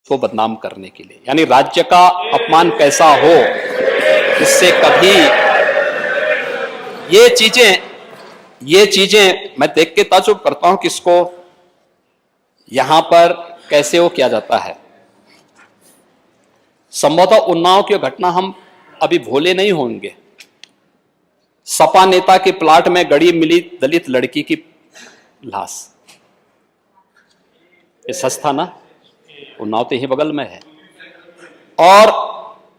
को बदनाम करने के लिए, यानी राज्य का अपमान कैसा हो, इससे कभी ये चीजें मैं देख के ताज्जुब करता हूं कि इसको यहां पर कैसे वो किया जाता है। संभवतः उन्नाव की घटना हम अभी भूले नहीं होंगे। सपा नेता के प्लाट में गड़ी मिली दलित लड़की की लाश, ये सच था ना, उन्नाव तो ही बगल में है। और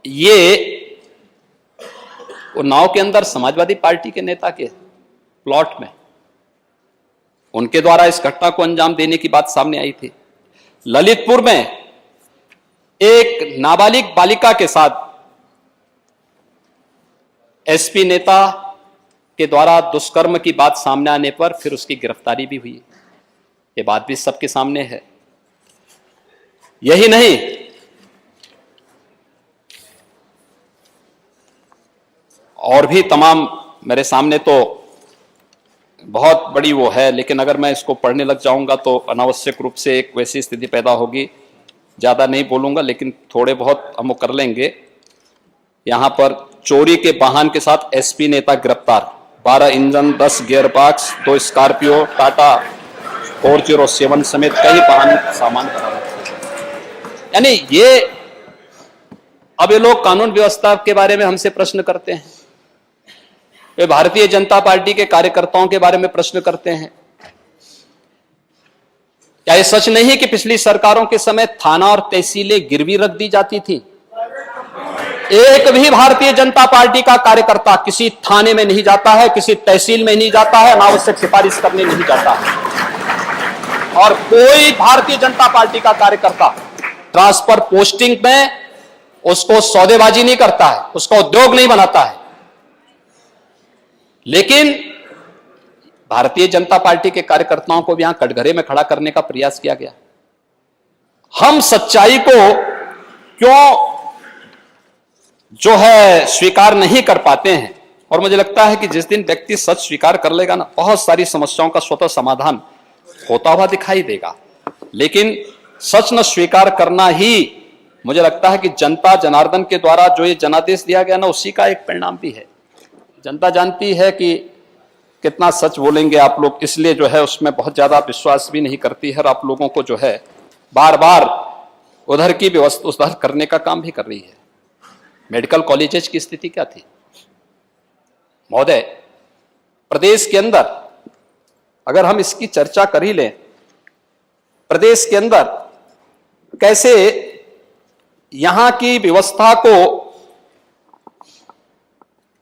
ये उन्नाव के अंदर समाजवादी पार्टी के नेता के प्लॉट में उनके द्वारा इस घटना को अंजाम देने की बात सामने आई थी। ललितपुर में एक नाबालिग बालिका के साथ एसपी नेता के द्वारा दुष्कर्म की बात सामने आने पर फिर उसकी गिरफ्तारी भी हुई। ये बात भी सबके सामने है। यही नहीं, और भी तमाम मेरे सामने तो बहुत बड़ी वो है, लेकिन अगर मैं इसको पढ़ने लग जाऊंगा तो अनावश्यक रूप से एक वैसी स्थिति पैदा होगी। ज्यादा नहीं बोलूंगा, लेकिन थोड़े बहुत हम कर लेंगे। यहां पर चोरी के वाहन के साथ एसपी नेता गिरफ्तार, 12 engine, 10 gear box, 2 Scorpio, Tata 407 समेत कई वाहन सामान बरामद किए। यानी अब ये लोग कानून व्यवस्था के बारे में हमसे प्रश्न करते हैं, वे भारतीय जनता पार्टी के कार्यकर्ताओं के बारे में प्रश्न करते हैं। क्या यह सच नहीं कि पिछली सरकारों के समय थाना और तहसीलें गिरवी रख दी जाती थी? एक भी भारतीय जनता पार्टी का कार्यकर्ता किसी थाने में नहीं जाता है, किसी तहसील में नहीं जाता है, अनावश्यक सिफारिश करने नहीं जाता है। और कोई भारतीय जनता पार्टी का कार्यकर्ता ट्रांसफर पोस्टिंग में उसको सौदेबाजी नहीं करता है, उसका उद्योग नहीं बनाता है। लेकिन भारतीय जनता पार्टी के कार्यकर्ताओं को भी यहां कटघरे में खड़ा करने का प्रयास किया गया। हम सच्चाई को क्यों जो है स्वीकार नहीं कर पाते हैं? और मुझे लगता है कि जिस दिन व्यक्ति सच स्वीकार कर लेगा ना, बहुत सारी समस्याओं का स्वतः समाधान होता हुआ दिखाई देगा। लेकिन सच न स्वीकार करना ही मुझे लगता है कि जनता जनार्दन के द्वारा जो ये जनादेश दिया गया ना, उसी का एक परिणाम भी है। जनता जानती है कि कितना सच बोलेंगे आप लोग, इसलिए जो है उसमें बहुत ज्यादा विश्वास भी नहीं करती है, और आप लोगों को जो है बार बार उधर की व्यवस्था उधर करने का काम भी कर रही है। मेडिकल कॉलेजेस की स्थिति क्या थी महोदय? प्रदेश के अंदर अगर हम इसकी चर्चा कर ही लें, प्रदेश के अंदर कैसे यहां की व्यवस्था को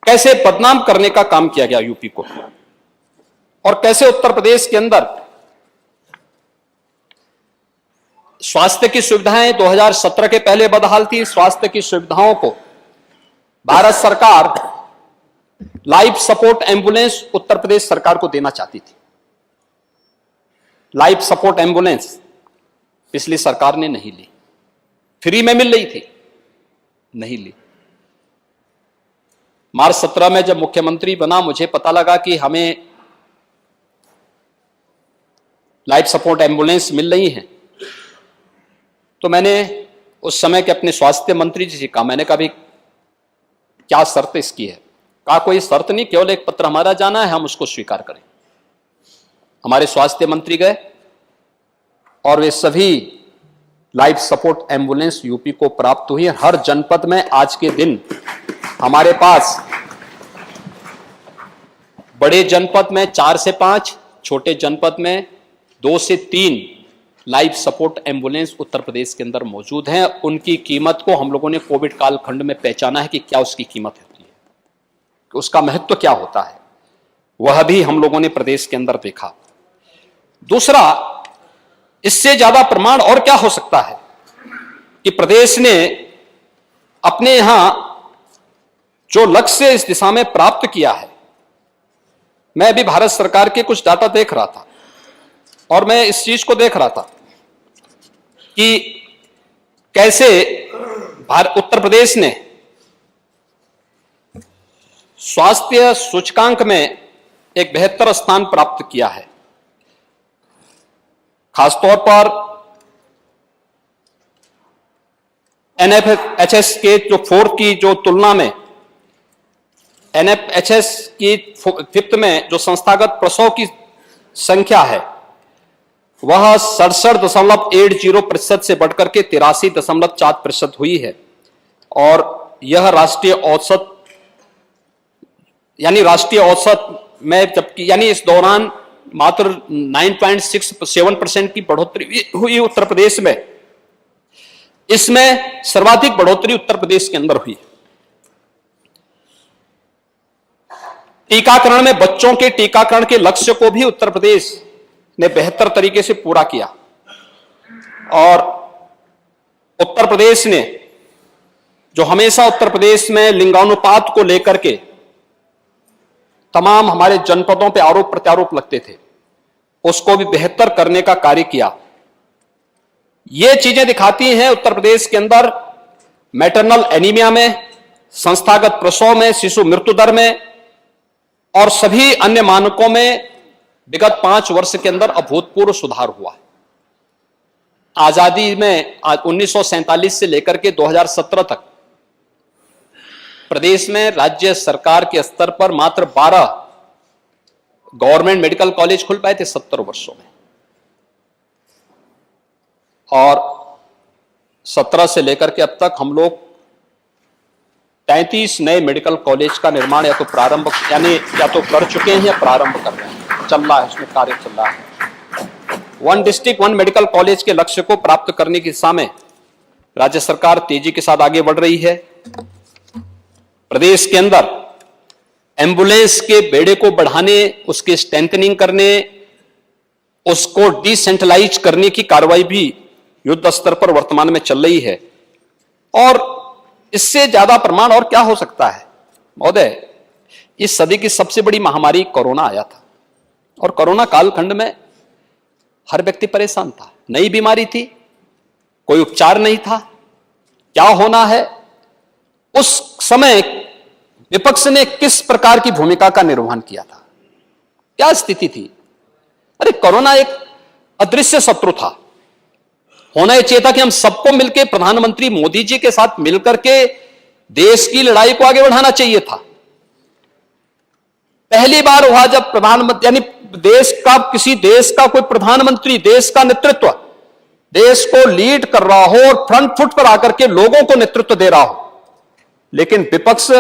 कैसे बदनाम करने का काम किया गया यूपी को, और कैसे उत्तर प्रदेश के अंदर स्वास्थ्य की सुविधाएं 2017 के पहले बदहाल थी। स्वास्थ्य की सुविधाओं को भारत सरकार life support ambulance Uttar Pradesh सरकार को देना चाहती थी। लाइफ सपोर्ट एम्बुलेंस पिछली सरकार ने नहीं ली, फ्री में मिल रही थी, नहीं ली। मार्च 17 में जब मुख्यमंत्री बना, मुझे पता लगा कि हमें लाइफ सपोर्ट एम्बुलेंस मिल रही है, तो मैंने उस समय के अपने स्वास्थ्य मंत्री जी से कहा, मैंने कहा भी क्या शर्त इसकी है? कहा कोई शर्त नहीं, केवल एक पत्र हमारा जाना है, हम उसको स्वीकार करें। हमारे स्वास्थ्य मंत्री गए और वे सभी लाइफ सपोर्ट एम्बुलेंस यूपी को प्राप्त हुई है। हर जनपद में आज के दिन हमारे पास, बड़े जनपद में 4 से 5, छोटे जनपद में 2 से 3 life support ambulance Uttar Pradesh के अंदर मौजूद हैं। उनकी कीमत को हम लोगों ने कोविड कालखंड में पहचाना है कि क्या उसकी कीमत होती है, कि उसका महत्व क्या होता है, वह भी हम लोगों ने प्रदेश के अंदर देखा। दूसरा, इससे ज्यादा प्रमाण और क्या हो सकता है कि प्रदेश ने अपने यहां जो लक्ष्य इस दिशा में प्राप्त किया है। मैं अभी भारत सरकार के कुछ डाटा देख रहा था और मैं इस चीज को देख रहा था कि कैसे उत्तर प्रदेश ने स्वास्थ्य सूचकांक में एक बेहतर स्थान प्राप्त किया है। खासतौर पर एनएफएचएस के जो फोर्थ की जो तुलना में एनएफएचएस की फिफ्थ में जो संस्थागत प्रसव की संख्या है वह 67.80% से बढ़कर के 83.4% हुई है और यह राष्ट्रीय औसत में जबकि यानी इस दौरान मात्र 9.67% की बढ़ोतरी हुई उत्तर प्रदेश में। इसमें सर्वाधिक बढ़ोतरी उत्तर प्रदेश के अंदर हुई। टीकाकरण में बच्चों के टीकाकरण के लक्ष्य को भी उत्तर प्रदेश ने बेहतर तरीके से पूरा किया और उत्तर प्रदेश ने जो हमेशा उत्तर प्रदेश में लिंगानुपात को लेकर के तमाम हमारे जनपदों पे आरोप प्रत्यारोप लगते थे, उसको भी बेहतर करने का कार्य किया। ये चीजें दिखाती हैं उत्तर प्रदेश के अंदर मैटरनल एनीमिया में, संस्थागत प्रसव में, शिशु मृत्यु दर में और सभी अन्य मानकों में विगत 5 वर्ष के अंदर अभूतपूर्व सुधार हुआ। आजादी में 1947 से लेकर के 2017 तक प्रदेश में राज्य सरकार के स्तर पर मात्र 12 गवर्नमेंट मेडिकल कॉलेज खुल पाए थे 70 वर्षों में और 17 से लेकर के अब तक हम लोग 33 नए मेडिकल कॉलेज का निर्माण या तो कर चुके हैं या प्रारंभ कर रहे हैं, चल रहा है, उसमें कार्य चल रहा है। 1 डिस्ट्रिक्ट 1 मेडिकल कॉलेज के लक्ष्य को प्राप्त करने की दिशा में राज्य सरकार तेजी के साथ आगे बढ़ रही है। प्रदेश के अंदर एम्बुलेंस के बेड़े को बढ़ाने, उसके स्ट्रेंथनिंग करने, उसको डिसेंट्रलाइज करने की कार्रवाई भी युद्ध स्तर पर वर्तमान में चल रही है और इससे ज्यादा प्रमाण और क्या हो सकता है महोदय। इस सदी की सबसे बड़ी महामारी कोरोना आया था और कोरोना कालखंड में हर व्यक्ति परेशान था, नई बीमारी थी, कोई उपचार नहीं था, क्या होना है। उस समय विपक्ष ने किस प्रकार की भूमिका का निर्वहन किया था, क्या स्थिति थी। अरे कोरोना एक अदृश्य शत्रु था, होना यह चाहिए था कि हम सबको मिलकर प्रधानमंत्री मोदी जी के साथ मिलकर के देश की लड़ाई को आगे बढ़ाना चाहिए था। पहली बार हुआ जब प्रधानमंत्री यानी किसी देश का कोई प्रधानमंत्री देश का नेतृत्व, देश को लीड कर रहा हो और फ्रंट फुट पर आकर के लोगों को नेतृत्व दे रहा हो, लेकिन विपक्ष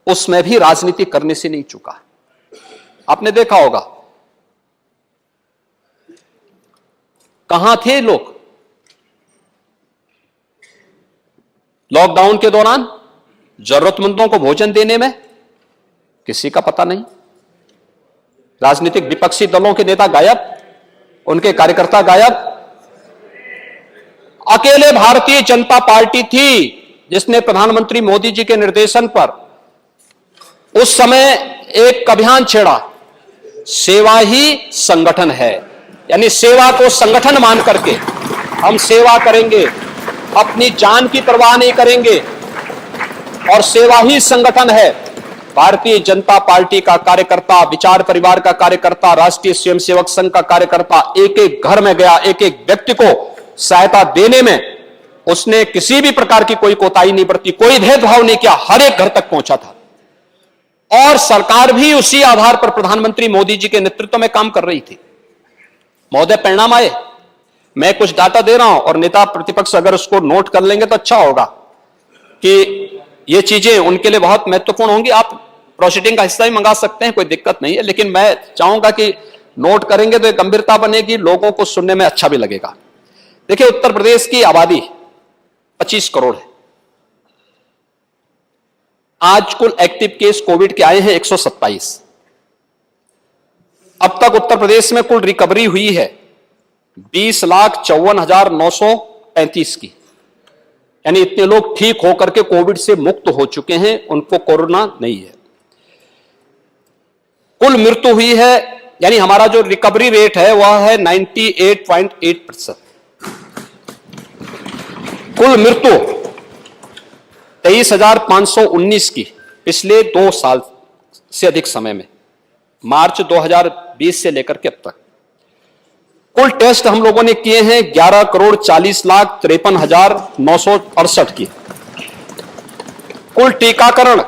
उसमें भी राजनीति करने से नहीं चूका। आपने देखा होगा कहां थे लोग लॉकडाउन के दौरान, जरूरतमंदों को भोजन देने में किसी का पता नहीं। राजनीतिक विपक्षी दलों के नेता गायब, उनके कार्यकर्ता गायब। अकेले भारतीय जनता पार्टी थी जिसने प्रधानमंत्री मोदी जी के निर्देशन पर उस समय एक अभियान छेड़ा, सेवा ही संगठन है, यानी सेवा को संगठन मान करके हम सेवा करेंगे, अपनी जान की परवाह नहीं करेंगे और सेवा ही संगठन है। भारतीय जनता पार्टी का कार्यकर्ता, विचार परिवार का कार्यकर्ता, राष्ट्रीय स्वयंसेवक संघ का कार्यकर्ता एक एक घर में गया, एक एक व्यक्ति को सहायता देने में उसने किसी भी प्रकार की कोई कोताही नहीं बरती, कोई भेदभाव नहीं किया, हर एक घर तक पहुंचा था और सरकार भी उसी आधार पर प्रधानमंत्री मोदी जी के नेतृत्व में काम कर रही थी। महोदय, परिणाम आए। मैं कुछ डाटा दे रहा हूं और नेता प्रतिपक्ष अगर उसको नोट कर लेंगे तो अच्छा होगा कि ये चीजें उनके लिए बहुत महत्वपूर्ण होंगी। आप प्रोसीडिंग का हिस्सा ही मंगा सकते हैं, कोई दिक्कत नहीं है, लेकिन मैं चाहूंगा कि नोट करेंगे तो एक गंभीरता बनेगी, लोगों को सुनने में अच्छा भी लगेगा। देखिए, उत्तर प्रदेश की आबादी 25 करोड़ है। आज कुल एक्टिव केस कोविड के आए हैं 127। अब तक उत्तर प्रदेश में कुल रिकवरी हुई है 20,54,935 की, यानी इतने लोग ठीक होकर के कोविड से मुक्त हो चुके हैं, उनको कोरोना नहीं है। कुल मृत्यु हुई है, यानी हमारा जो रिकवरी रेट है वह है 98.8%। कुल मृत्यु 23,519 की पिछले 2 साल से अधिक समय में, मार्च 2020 से लेकर के अब तक। कुल टेस्ट हम लोगों ने किए हैं 11,40,53,968 की। कुल टीकाकरण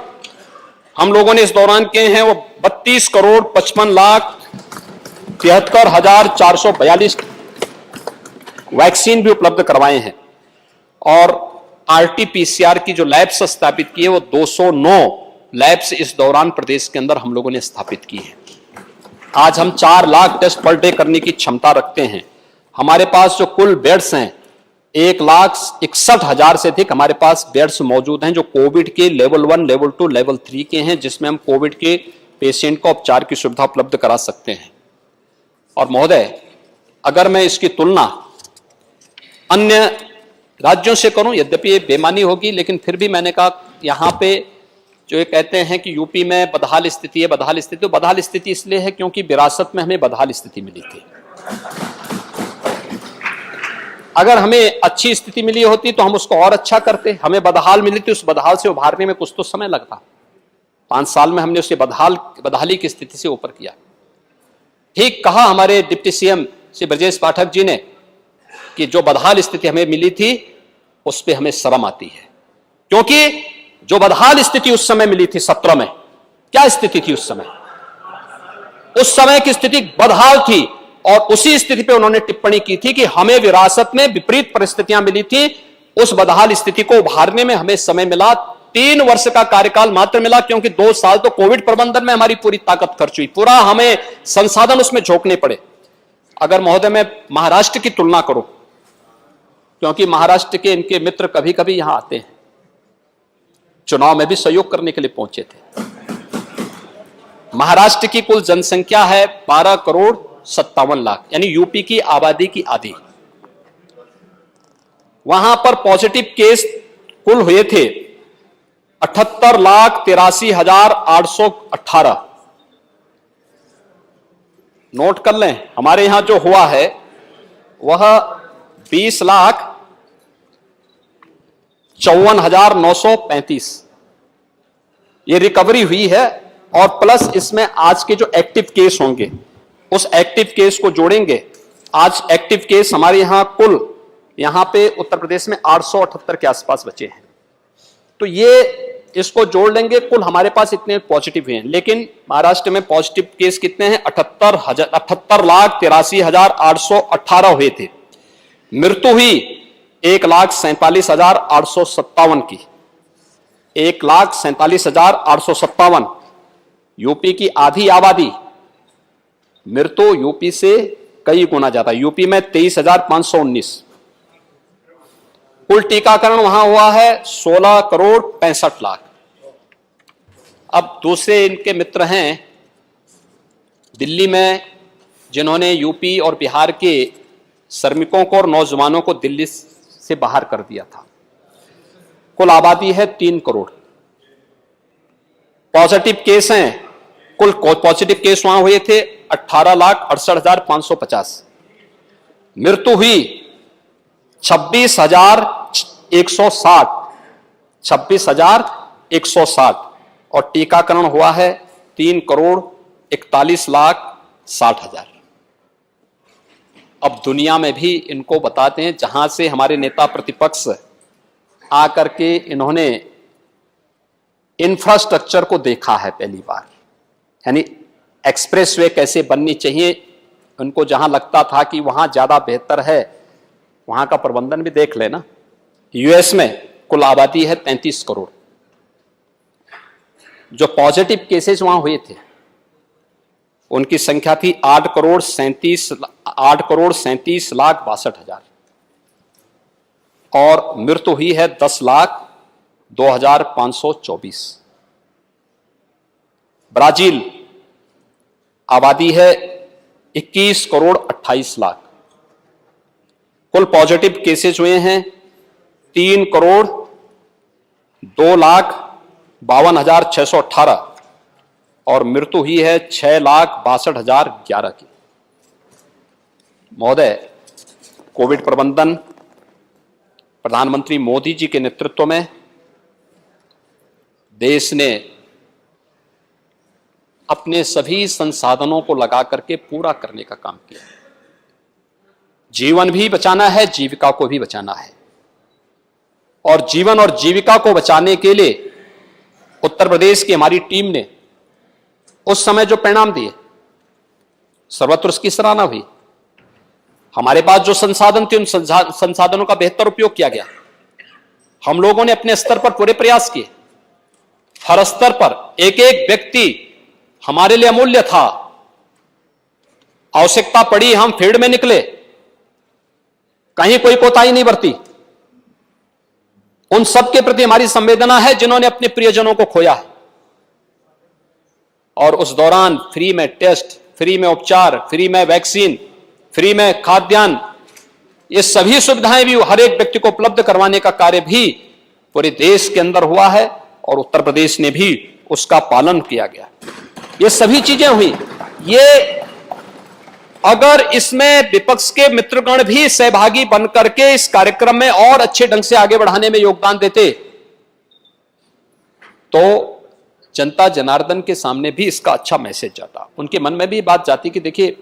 हम लोगों ने इस दौरान किए हैं वो 32,55,73,442 वैक्सीन भी उपलब्ध करवाए हैं। और आरटीपीसीआर की जो लैब्स स्थापित की है वो 209 लैब्स इस दौरान प्रदेश के अंदर हम लोगों ने स्थापित की है। आज हम 4 लाख टेस्ट पर डे करने की क्षमता रखते हैं। हमारे पास जो कुल बेड्स हैं 1,61,000 से अधिक हमारे पास बेड्स मौजूद हैं जो कोविड के लेवल 1, लेवल 2, लेवल 3 के हैं, जिसमें हम कोविड के पेशेंट को उपचार की सुविधा उपलब्ध करा सकते हैं। और महोदय, अगर मैं इसकी तुलना अन्य राज्यों से करूं, यद्यपि ये बेमानी होगी, लेकिन फिर भी मैंने कहा यहां पे जो ये कहते हैं कि यूपी में बदहाल स्थिति है, बदहाल स्थिति, तो बदहाल स्थिति इसलिए है क्योंकि विरासत में हमें बदहाल स्थिति मिली थी। अगर हमें अच्छी स्थिति मिली होती तो हम उसको और अच्छा करते। हमें बदहाल मिली थी, उस बदहाल से उभारने में कुछ तो समय लगता। 5 साल में हमने उसे बदहाली की स्थिति से ऊपर किया। ठीक कहा हमारे डिप्टी सीएम श्री ब्रजेश पाठक जी ने कि जो बदहाल स्थिति हमें मिली थी उस पर हमें शर्म आती है, क्योंकि जो बदहाल स्थिति उस समय मिली थी 17 में, क्या स्थिति थी उस समय? उस समय की स्थिति बदहाल थी। और उसी स्थिति पे उन्होंने टिप्पणी की थी कि हमें विरासत में विपरीत परिस्थितियां मिली थी, उस बदहाल स्थिति को उभारने में हमें समय मिला। 3 वर्ष का कार्यकाल मात्र मिला, क्योंकि 2 साल तो कोविड प्रबंधन में हमारी पूरी ताकत खर्च हुई, पूरा हमें संसाधन उसमें झोंकने पड़े। अगर महोदय मैं महाराष्ट्र की तुलना करूं, क्योंकि महाराष्ट्र के इनके मित्र कभी कभी यहां आते हैं, चुनाव में भी सहयोग करने के लिए पहुंचे थे। महाराष्ट्र की कुल जनसंख्या है 12,57,00,000, यानी यूपी की आबादी की आधी। वहां पर पॉजिटिव केस कुल हुए थे 78,83,818। नोट कर लें, हमारे यहां जो हुआ है वह 20,54,935 ये रिकवरी हुई है। और प्लस इसमें आज के जो एक्टिव केस होंगे उस एक्टिव केस को जोड़ेंगे। आज एक्टिव केस हमारे यहां कुल यहां पे उत्तर प्रदेश में 878 के आसपास बचे हैं। तो ये इसको जोड़ लेंगे, कुल हमारे पास इतने पॉजिटिव हैं। लेकिन महाराष्ट्र में पॉजिटिव केस कितने हैं? 78,83,818 हुए थे। मृत्यु हुई 1,47,857 की। 1,47,857। यूपी की आधी आबादी, मृत्यु यूपी से कई गुना ज्यादा। यूपी में 23,519। कुल टीकाकरण वहां हुआ है 16,65,00,000। अब दूसरे इनके मित्र हैं दिल्ली में, जिन्होंने यूपी और बिहार के श्रमिकों को और नौजवानों को दिल्ली से बाहर कर दिया था। कुल आबादी है 3 करोड़। पॉजिटिव केस हैं, कुल पॉजिटिव केस वहां हुए थे 18,68,550। मृत्यु हुई 26,160। 26,160। और टीकाकरण हुआ है 3,41,60,000। अब दुनिया में भी इनको बताते हैं, जहां से हमारे नेता प्रतिपक्ष आकर के इन्होंने इंफ्रास्ट्रक्चर को देखा है पहली बार, यानी एक्सप्रेसवे कैसे बननी चाहिए, उनको जहां लगता था कि वहां ज्यादा बेहतर है वहां का प्रबंधन भी देख लेना। यूएस में कुल आबादी है 33 करोड़। जो पॉजिटिव केसेस वहां हुए थे उनकी संख्या थी 8,37,62,000 और मृत्यु हुई है 10,02,524। ब्राजील आबादी है 21,28,00,000। कुल पॉजिटिव केसेस हुए हैं 3,02,52,618 और मृत्यु हुई है 6,62,011 की। महोदय, कोविड प्रबंधन प्रधानमंत्री मोदी जी के नेतृत्व में देश ने अपने सभी संसाधनों को लगा करके पूरा करने का काम किया। जीवन भी बचाना है, जीविका को भी बचाना है। और जीवन और जीविका को बचाने के लिए उत्तर प्रदेश की हमारी टीम ने उस समय जो परिणाम दिए, सर्वत्र उसकी सराहना हुई। हमारे पास जो संसाधन थे, उन संसाधनों का बेहतर उपयोग किया गया। हम लोगों ने अपने स्तर पर पूरे प्रयास किए। हर स्तर पर एक एक व्यक्ति हमारे लिए अमूल्य था। आवश्यकता पड़ी, हम फील्ड में निकले, कहीं कोई कोताही नहीं बरती। उन सबके प्रति हमारी संवेदना है जिन्होंने अपने प्रियजनों को खोया है। और उस दौरान फ्री में टेस्ट, फ्री में उपचार, फ्री में वैक्सीन, फ्री में खाद्यान्न, ये सभी सुविधाएं भी हर एक व्यक्ति को उपलब्ध करवाने का कार्य भी पूरे देश के अंदर हुआ है और उत्तर प्रदेश ने भी उसका पालन किया गया। ये सभी चीजें हुई। ये अगर इसमें विपक्ष के मित्रगण भी सहभागी बनकर के इस कार्यक्रम में और अच्छे ढंग से आगे बढ़ाने में योगदान देते तो जनता जनार्दन के सामने भी इसका अच्छा मैसेज जाता। उनके मन में भी बात जाती कि देखिए,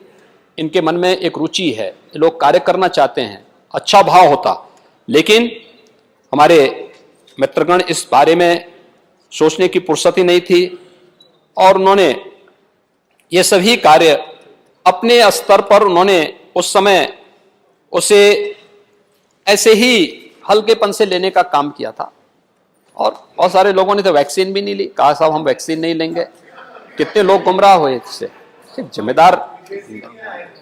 इनके मन में एक रुचि है, लोग कार्य करना चाहते हैं, अच्छा भाव होता। लेकिन हमारे मित्रगण इस बारे में सोचने की फुर्सत ही नहीं थी और उन्होंने ये सभी कार्य अपने स्तर पर उन्होंने उस समय उसे ऐसे ही हल्केपन से लेने का काम किया था। और बहुत सारे लोगों ने तो वैक्सीन भी नहीं ली, कहा साहब हम वैक्सीन नहीं लेंगे। कितने लोग गुमराह हुए इससे, जिम्मेदार,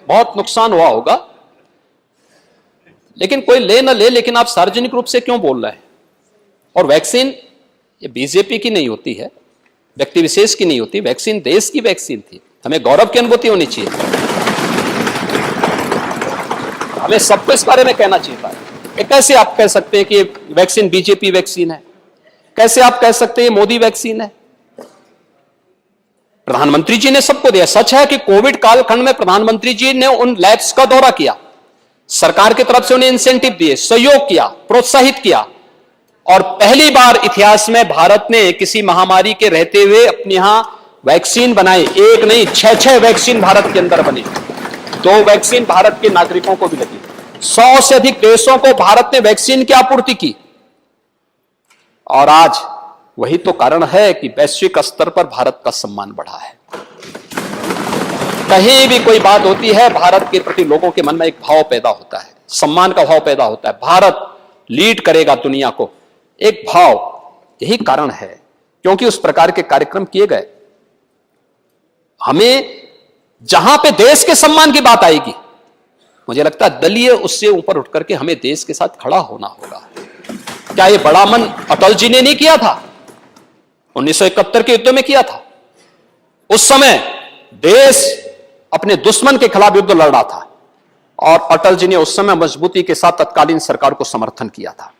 बहुत नुकसान हुआ होगा। लेकिन कोई ले ना ले, लेकिन आप सार्वजनिक रूप से क्यों बोल रहे हैं? और वैक्सीन ये बीजेपी की नहीं होती है, व्यक्ति विशेष की नहीं होती, वैक्सीन देश की वैक्सीन थी। हमें गौरव की अनुभूति होनी चाहिए। हमें सबको इस बारे में कहना चाहिए था। कैसे आप कह सकते हैं कि वैक्सीन बीजेपी वैक्सीन है? कैसे आप कह सकते हैं मोदी वैक्सीन है? प्रधानमंत्री जी ने सबको दिया। सच है कि कोविड कालखंड में प्रधानमंत्री जी ने उन लैब्स का दौरा किया, सरकार की तरफ से उन्हें इंसेंटिव दिए, सहयोग किया, प्रोत्साहित किया। और पहली बार इतिहास में भारत ने किसी महामारी के रहते हुए अपने यहां वैक्सीन बनाई। एक नहीं, 6 वैक्सीन भारत के अंदर बनी। 2 वैक्सीन भारत के नागरिकों को भी लगी। 100 से अधिक देशों को भारत ने वैक्सीन की आपूर्ति की। और आज वही तो कारण है कि वैश्विक स्तर पर भारत का सम्मान बढ़ा है। कहीं भी कोई बात होती है, भारत के प्रति लोगों के मन में एक भाव पैदा होता है, सम्मान का भाव पैदा होता है। भारत लीड करेगा दुनिया को, एक भाव। यही कारण है क्योंकि उस प्रकार के कार्यक्रम किए गए। हमें जहां पे देश के सम्मान की बात आएगी, मुझे लगता है दलीय उससे ऊपर उठ करके हमें देश के साथ खड़ा होना होगा। क्या ये बड़ा मन अटल जी ने नहीं किया था? 1971 के युद्ध में किया था। उस समय देश अपने दुश्मन के खिलाफ युद्ध लड़ रहा था और अटल जी ने उस समय मजबूती के साथ तत्कालीन सरकार को समर्थन किया था।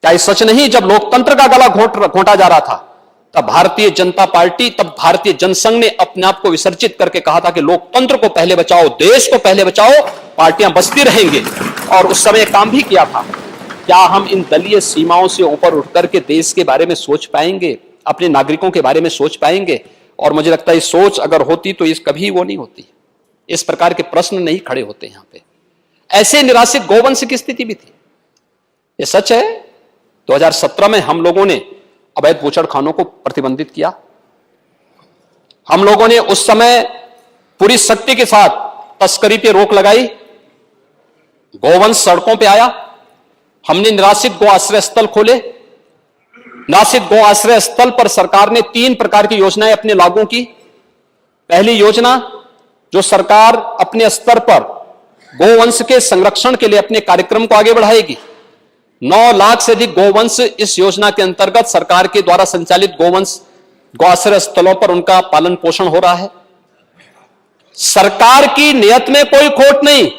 क्या ये सच नहीं? जब लोकतंत्र का गला घोंटा जा रहा था, तब भारतीय जनता पार्टी, तब भारतीय जनसंघ ने अपने आप को विसर्जित करके कहा था कि लोकतंत्र को पहले बचाओ, देश को पहले बचाओ, पार्टियां बचती रहेंगे। और उस समय काम भी किया था। क्या हम इन दलीय सीमाओं से ऊपर उठकर के देश के बारे में सोच पाएंगे, अपने नागरिकों के बारे में सोच पाएंगे? और मुझे लगता है ये सोच अगर होती तो इस कभी वो नहीं होती, इस प्रकार के प्रश्न नहीं खड़े होते यहां पे। ऐसे निराश्रित गौवंश की स्थिति भी थी। ये सच है, 2017 में हम लोगों ने अवैध बूचड़खानों को प्रतिबंधित किया। हम लोगों ने उस समय पूरी शक्ति के साथ तस्करी पे रोक लगाई। गौवंश सड़कों पे आया। हमने निराश्रित गौ आश्रय स्थल खोले। निराश्रित गौ आश्रय स्थल पर सरकार ने 3 प्रकार की योजनाएं अपने लागू की। पहली योजना, जो सरकार अपने स्तर पर गौवंश के संरक्षण के लिए अपने कार्यक्रम को आगे बढ़ाएगी। 9 लाख से अधिक गौवंश इस योजना के अंतर्गत सरकार के द्वारा संचालित गौ आश्रय स्थलों पर उनका पालन पोषण हो रहा है। सरकार की नियत में कोई खोट नहीं,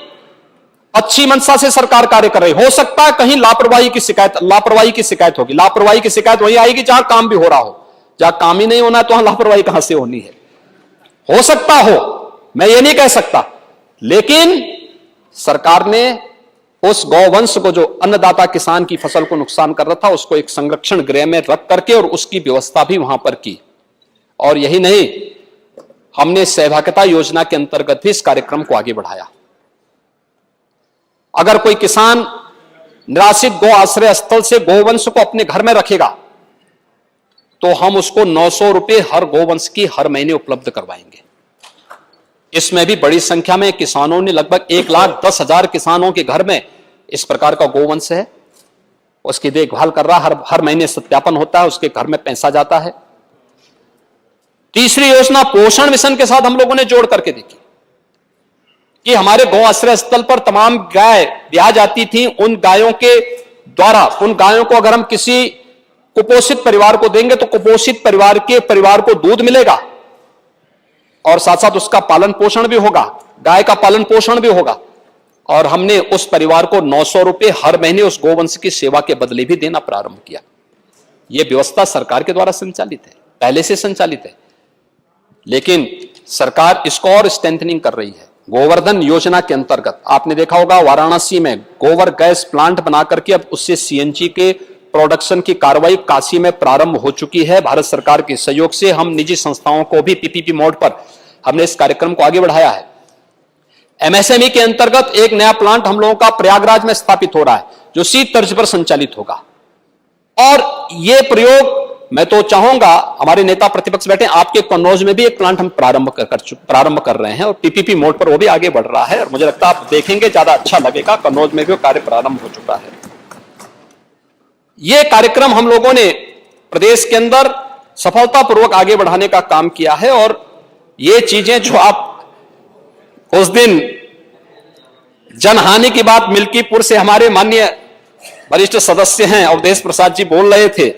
अच्छी मंशा से सरकार कार्य कर रही। हो सकता है कहीं लापरवाही की शिकायत होगी। लापरवाही की शिकायत वही आएगी जहां काम भी हो रहा हो। जहां काम ही नहीं होना है तो वहां लापरवाही कहां से होनी है? हो सकता हो, मैं ये नहीं कह सकता। लेकिन सरकार ने उस गौवंश को, जो अन्नदाता किसान की फसल को नुकसान कर रहा था, उसको एक संरक्षण गृह में रख करके और उसकी व्यवस्था भी वहां पर की। और यही नहीं, हमने सहभागिता योजना के अंतर्गत भी इस कार्यक्रम को आगे बढ़ाया। अगर कोई किसान निराश्रित गौ आश्रय स्थल से गोवंश को अपने घर में रखेगा तो हम उसको 900 रुपए हर गोवंश की हर महीने उपलब्ध करवाएंगे। इसमें भी बड़ी संख्या में किसानों ने, लगभग 1,10,000 किसानों के घर में इस प्रकार का गोवंश है, उसकी देखभाल कर रहा, हर महीने सत्यापन होता है, उसके घर में पैसा जाता है। तीसरी योजना पोषण मिशन के साथ हम लोगों ने जोड़ करके देखी कि हमारे गौ आश्रय स्थल पर तमाम गाय ब्याह जाती थी, उन गायों के द्वारा, उन गायों को अगर हम किसी कुपोषित परिवार को देंगे तो कुपोषित परिवार को दूध मिलेगा और साथ साथ उसका पालन पोषण भी होगा, गाय का पालन पोषण भी होगा। और हमने उस परिवार को 900 रुपए हर महीने उस गोवंश की सेवा के बदले भी देना प्रारंभ किया। यह व्यवस्था सरकार के द्वारा संचालित है, पहले से संचालित है, लेकिन सरकार इसको और स्ट्रेंथनिंग कर रही है। गोवर्धन योजना के अंतर्गत आपने देखा होगा, वाराणसी में गोबर गैस प्लांट बनाकर के अब उससे सीएनजी के प्रोडक्शन की कार्रवाई काशी में प्रारंभ हो चुकी है। भारत सरकार के सहयोग से हम निजी संस्थाओं को भी पीपीपी मोड पर हमने इस कार्यक्रम को आगे बढ़ाया है। एमएसएमई के अंतर्गत एक नया प्लांट हम लोगों का प्रयागराज में स्थापित हो रहा है जो सी तर्ज पर संचालित होगा। और यह प्रयोग मैं तो चाहूंगा, हमारे नेता प्रतिपक्ष बैठे, आपके कन्नौज में भी एक प्लांट हम प्रारंभ कर रहे हैं और पीपीपी मोड पर वो भी आगे बढ़ रहा है और मुझे लगता है आप देखेंगे ज्यादा अच्छा लगेगा। कन्नौज में भी वो कार्य प्रारंभ हो चुका है। यह कार्यक्रम हम लोगों ने प्रदेश के अंदर सफलतापूर्वक आगे बढ़ाने का काम किया है। और ये चीजें जो आप उस दिन जनहानि की बात मिल्कीपुर से हमारे माननीय वरिष्ठ सदस्य हैं अवधेश प्रसाद जी बोल रहे थे,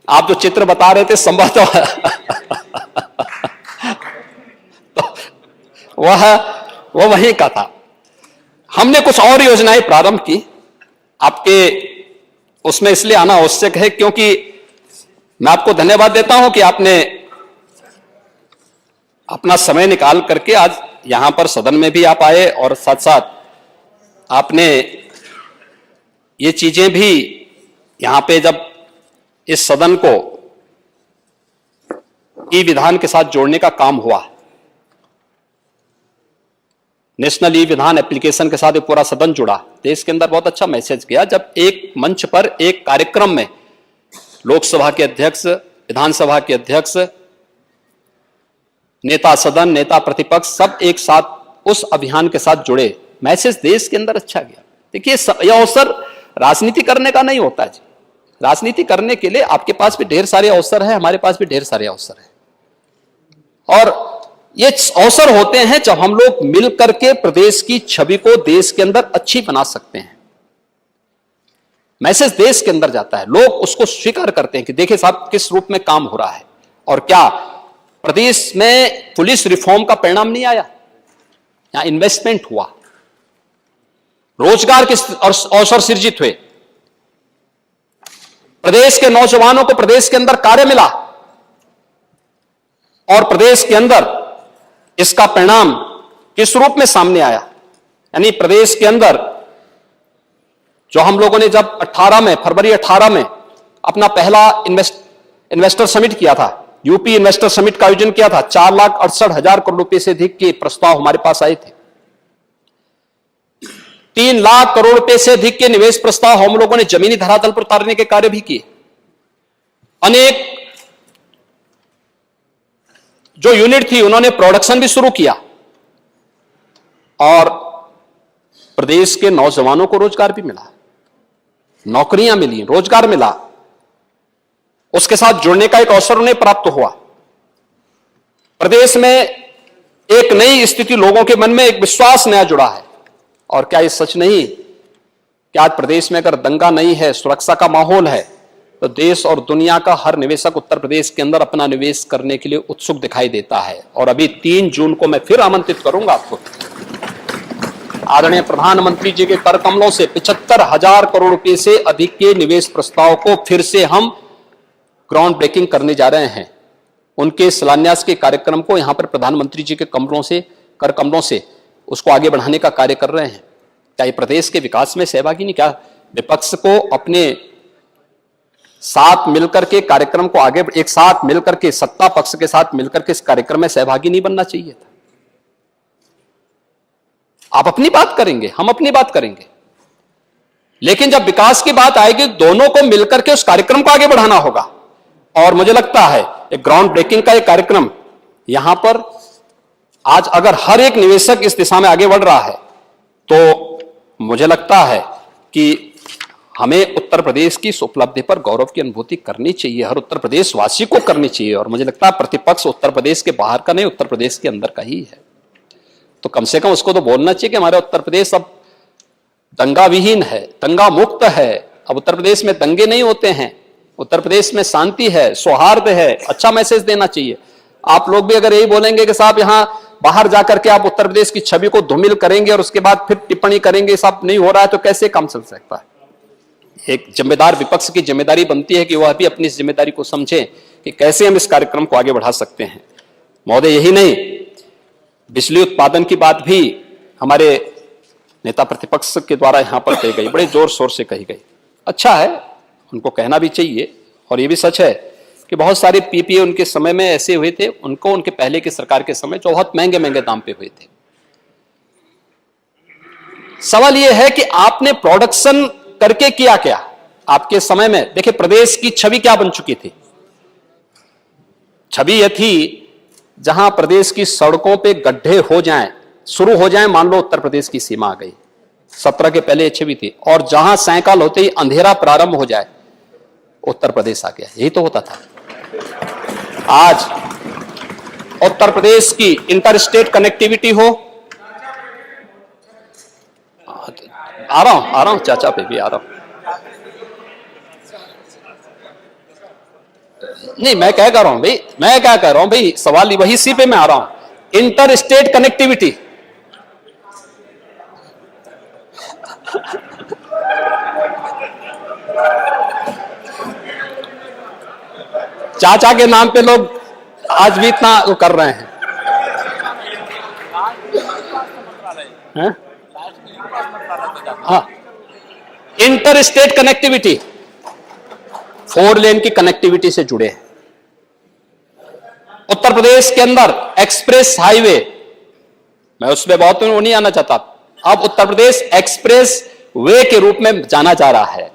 आप जो चित्र बता रहे थे संभवतः तो वह वहीं का था। हमने कुछ और योजनाएं प्रारंभ की, आपके उसमें इसलिए आना आवश्यक है क्योंकि मैं आपको धन्यवाद देता हूं कि आपने अपना समय निकाल करके आज यहां पर सदन में भी आप आए और साथ साथ आपने ये चीजें भी यहां पे जब इस सदन को ई विधान के साथ जोड़ने का काम हुआ, नेशनल ई विधान एप्लीकेशन के साथ ये पूरा सदन जुड़ा, देश के अंदर बहुत अच्छा मैसेज गया जब एक मंच पर एक कार्यक्रम में लोकसभा के अध्यक्ष, विधानसभा के अध्यक्ष, नेता सदन, नेता प्रतिपक्ष सब एक साथ उस अभियान के साथ जुड़े, मैसेज देश के अंदर अच्छा गया। देखिए यह अवसर राजनीति करने का नहीं होता जी, राजनीति करने के लिए आपके पास भी ढेर सारे अवसर हैं, हमारे पास भी ढेर सारे अवसर हैं और ये अवसर होते हैं जब हम लोग मिलकर के प्रदेश की छवि को देश के अंदर अच्छी बना सकते हैं। मैसेज देश के अंदर जाता है, लोग उसको स्वीकार करते हैं कि देखिए साहब किस रूप में काम हो रहा है। और क्या प्रदेश में पुलिस रिफॉर्म का परिणाम नहीं आया, यहां इन्वेस्टमेंट हुआ, रोजगार के अवसर सृजित हुए, प्रदेश के नौजवानों को प्रदेश के अंदर कार्य मिला और प्रदेश के अंदर इसका परिणाम किस रूप में सामने आया। यानी प्रदेश के अंदर जो हम लोगों ने जब फरवरी 18 में अपना पहला इन्वेस्टर समिट किया था, यूपी इन्वेस्टर समिट का आयोजन किया था, 4,68,000 करोड़ रुपए से अधिक के प्रस्ताव हमारे पास आए थे। 3 लाख करोड़ रुपए से अधिक के निवेश प्रस्ताव हम लोगों ने जमीनी धरातल पर उतारने के कार्य भी किए। अनेक जो यूनिट थी उन्होंने प्रोडक्शन भी शुरू किया और प्रदेश के नौजवानों को रोजगार भी मिला, नौकरियां मिली, रोजगार मिला, उसके साथ जुड़ने का एक अवसर उन्हें प्राप्त हुआ। प्रदेश में एक नई स्थिति, लोगों के मन में एक विश्वास नया जुड़ा है। और क्या ये सच नहीं कि आज प्रदेश में अगर दंगा नहीं है, सुरक्षा का माहौल है, तो देश और दुनिया का हर निवेशक उत्तर प्रदेश के अंदर अपना निवेश करने के लिए उत्सुक दिखाई देता है। और अभी 3 जून को मैं फिर आमंत्रित करूंगा आपको, आदरणीय प्रधानमंत्री जी के कर कमलों से 75,000 करोड़ रुपए से अधिक के निवेश प्रस्ताव को फिर से हम ग्राउंड ब्रेकिंग करने जा रहे हैं। उनके शिलान्यास के कार्यक्रम को यहां पर प्रधानमंत्री जी के कर कमलों से उसको आगे बढ़ाने का कार्य कर रहे हैं। क्या ये प्रदेश के विकास में सहभागी नहीं? क्या विपक्ष को अपने साथ मिलकर के कार्यक्रम को आगे, एक साथ मिलकर के, सत्ता पक्ष के साथ मिलकर के इस कार्यक्रम में सहभागी नहीं बनना चाहिए था? आप अपनी बात करेंगे, हम अपनी बात करेंगे, लेकिन जब विकास की बात आएगी दोनों को मिलकर के उस कार्यक्रम को आगे बढ़ाना होगा। और मुझे लगता है एक ग्राउंड ब्रेकिंग का एक कार्यक्रम यहां पर आज अगर हर एक निवेशक इस दिशा में आगे बढ़ रहा है तो मुझे लगता है कि हमें उत्तर प्रदेश की इस उपलब्धि पर गौरव की अनुभूति करनी चाहिए, हर उत्तर प्रदेश वासी को करनी चाहिए। और मुझे लगता है प्रतिपक्ष उत्तर प्रदेश के बाहर का नहीं, उत्तर प्रदेश के अंदर का ही है, तो कम से कम उसको तो बोलना चाहिए कि हमारा उत्तर प्रदेश अब दंगा विहीन है, दंगा मुक्त है। अब उत्तर प्रदेश में दंगे नहीं होते हैं, उत्तर प्रदेश में शांति है, सौहार्द है। अच्छा मैसेज देना चाहिए। आप लोग भी अगर यही बोलेंगे कि साहब यहां बाहर जाकर के आप उत्तर प्रदेश की छवि को धूमिल करेंगे और उसके बाद फिर टिप्पणी करेंगे सब नहीं हो रहा है, तो कैसे काम चल सकता है। एक जिम्मेदार विपक्ष की जिम्मेदारी बनती है कि वह भी अपनी जिम्मेदारी को समझें कि कैसे हम इस कार्यक्रम को आगे बढ़ा सकते हैं। महोदय, यही नहीं, बिजली उत्पादन की बात भी हमारे नेता प्रतिपक्ष के द्वारा यहां पर कही गई, बड़े जोर शोर से कही गई। अच्छा है, उनको कहना भी चाहिए। और ये भी सच है कि बहुत सारे पीपीए उनके समय में ऐसे हुए थे, उनको उनके पहले की सरकार के समय जो बहुत महंगे महंगे दाम पे हुए थे। सवाल यह है कि आपने प्रोडक्शन करके किया क्या आपके समय में। देखिए प्रदेश की छवि क्या बन चुकी थी। छवि यह थी जहां प्रदेश की सड़कों पे गड्ढे हो जाएं, शुरू हो जाएं, मान लो उत्तर प्रदेश की सीमा आ गई, 17 के पहले छवि थी। और जहां सायकाल होते ही अंधेरा प्रारंभ हो जाए, उत्तर प्रदेश आ गया, यही तो होता था। आज उत्तर प्रदेश की इंटर स्टेट कनेक्टिविटी हो, आ रहा हूं चाचा पे भी आ रहा हूं। नहीं, मैं क्या कह रहा हूं भाई, सवाल वही सी पे मैं आ रहा हूं। इंटर स्टेट कनेक्टिविटी चाचा के नाम पे लोग आज भी इतना वो कर रहे हैं। हाँ, इंटर स्टेट कनेक्टिविटी, 4 लेन की कनेक्टिविटी से जुड़े हैं। उत्तर प्रदेश के अंदर एक्सप्रेस हाईवे, मैं उसमें बहुत वो नहीं आना चाहता, अब उत्तर प्रदेश एक्सप्रेस वे के रूप में जाना जा रहा है।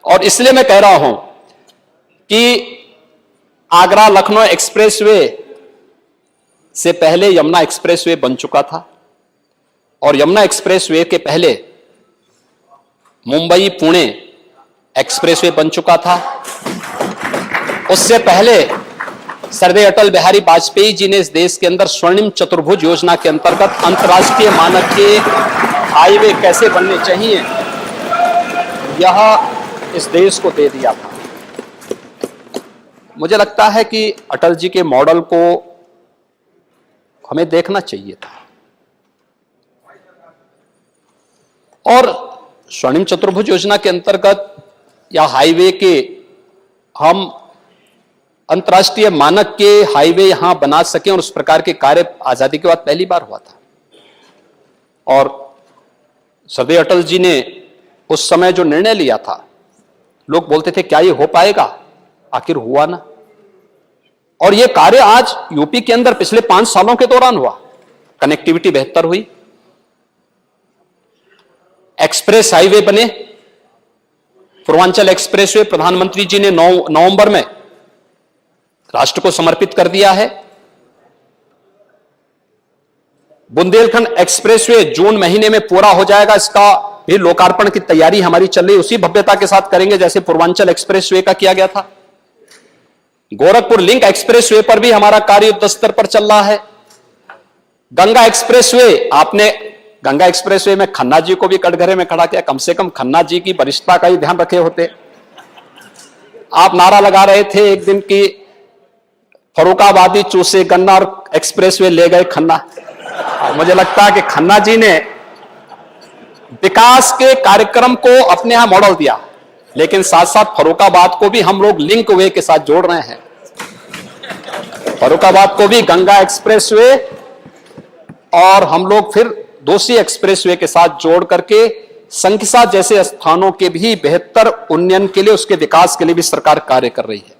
और इसलिए मैं कह रहा हूं कि आगरा लखनऊ एक्सप्रेसवे से पहले यमुना एक्सप्रेसवे बन चुका था, और यमुना एक्सप्रेसवे के पहले मुंबई पुणे एक्सप्रेसवे बन चुका था। उससे पहले सरदार अटल बिहारी वाजपेयी जी ने इस देश के अंदर स्वर्णिम चतुर्भुज योजना के अंतर्गत अंतर्राष्ट्रीय मानक के हाईवे कैसे बनने चाहिए, यह इस देश को दे दिया था। मुझे लगता है कि अटल जी के मॉडल को हमें देखना चाहिए था। और स्वर्णिम चतुर्भुज योजना के अंतर्गत या हाईवे के हम अंतर्राष्ट्रीय मानक के हाईवे यहां बना सकें, और उस प्रकार के कार्य आजादी के बाद पहली बार हुआ था। और सरदार अटल जी ने उस समय जो निर्णय लिया था, लोग बोलते थे क्या ये हो पाएगा, आखिर हुआ ना। और ये कार्य आज यूपी के अंदर पिछले 5 सालों के दौरान हुआ। कनेक्टिविटी बेहतर हुई, एक्सप्रेस हाईवे बने। पूर्वांचल एक्सप्रेसवे प्रधानमंत्री जी ने 9 नवंबर में राष्ट्र को समर्पित कर दिया है। बुंदेलखंड एक्सप्रेसवे जून महीने में पूरा हो जाएगा, इसका भी लोकार्पण की तैयारी हमारी चल रही, उसी भव्यता के साथ करेंगे जैसे पूर्वांचल एक्सप्रेसवे का किया गया था। गोरखपुर लिंक एक्सप्रेसवे पर भी हमारा कार्य युद्ध स्तर पर चल रहा है। गंगा एक्सप्रेसवे, आपने गंगा एक्सप्रेसवे में खन्ना जी को भी कटघरे में खड़ा किया, कम से कम खन्ना जी की वरिष्ठता का ही ध्यान रखे होते। आप नारा लगा रहे थे एक दिन की फर्रुखाबादी चूसे गन्ना और एक्सप्रेसवे ले गए खन्ना। मुझे लगता है कि खन्ना जी ने विकास के कार्यक्रम को अपने यहां मॉडल दिया, लेकिन साथ साथ फर्रुखाबाद को भी हम लोग लिंक वे के साथ जोड़ रहे हैं। फर्रुखाबाद को भी गंगा एक्सप्रेसवे और हम लोग फिर दूसरी एक्सप्रेसवे के साथ जोड़ करके संकिसा जैसे स्थानों के भी बेहतर उन्नयन के लिए, उसके विकास के लिए भी सरकार कार्य कर रही है।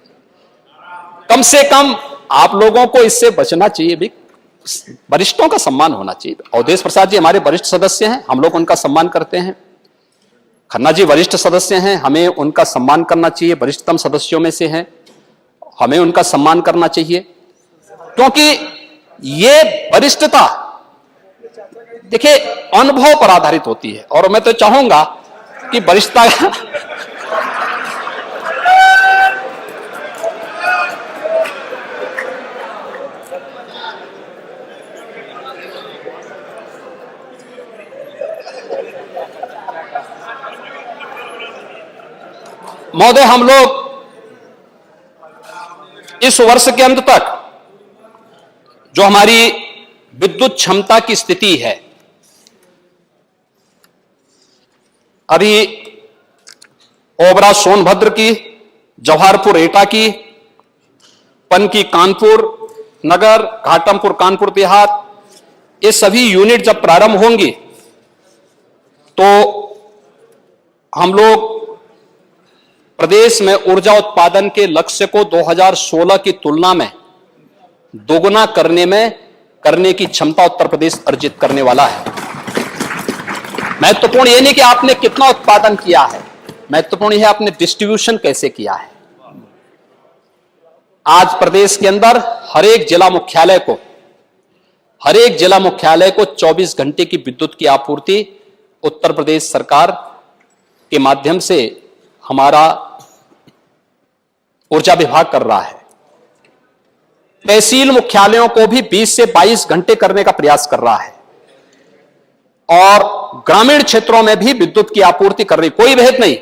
कम से कम आप लोगों को इससे बचना चाहिए भी। वरिष्ठों का सम्मान होना चाहिए। अवधेश प्रसाद जी हमारे वरिष्ठ सदस्य हैं, हम लोग उनका सम्मान करते हैं। खन्ना जी वरिष्ठ सदस्य हैं, हमें उनका सम्मान करना चाहिए, वरिष्ठतम सदस्यों में से हैं, हमें उनका सम्मान करना चाहिए, क्योंकि ये वरिष्ठता देखिए अनुभव पर आधारित होती है। और मैं तो चाहूंगा कि वरिष्ठता महोदय, हम लोग इस वर्ष के अंत तक जो हमारी विद्युत क्षमता की स्थिति है, अभी ओबरा सोनभद्र की, जवाहरपुर एटा की, पनकी कानपुर नगर, घाटमपुर कानपुर देहात, ये सभी यूनिट जब प्रारंभ होंगी तो हम लोग प्रदेश में ऊर्जा उत्पादन के लक्ष्य को 2016 की तुलना में दोगुना करने की क्षमता उत्तर प्रदेश अर्जित करने वाला है। महत्वपूर्ण यह नहीं कि आपने कितना उत्पादन किया है, महत्वपूर्ण यह आपने डिस्ट्रीब्यूशन कैसे किया है। आज प्रदेश के अंदर हर एक जिला मुख्यालय को 24 घंटे की विद्युत की आपूर्ति उत्तर प्रदेश सरकार के माध्यम से हमारा ऊर्जा विभाग कर रहा है। तहसील मुख्यालयों को भी 20 से 22 घंटे करने का प्रयास कर रहा है और ग्रामीण क्षेत्रों में भी विद्युत की आपूर्ति कर रही। कोई भेद नहीं,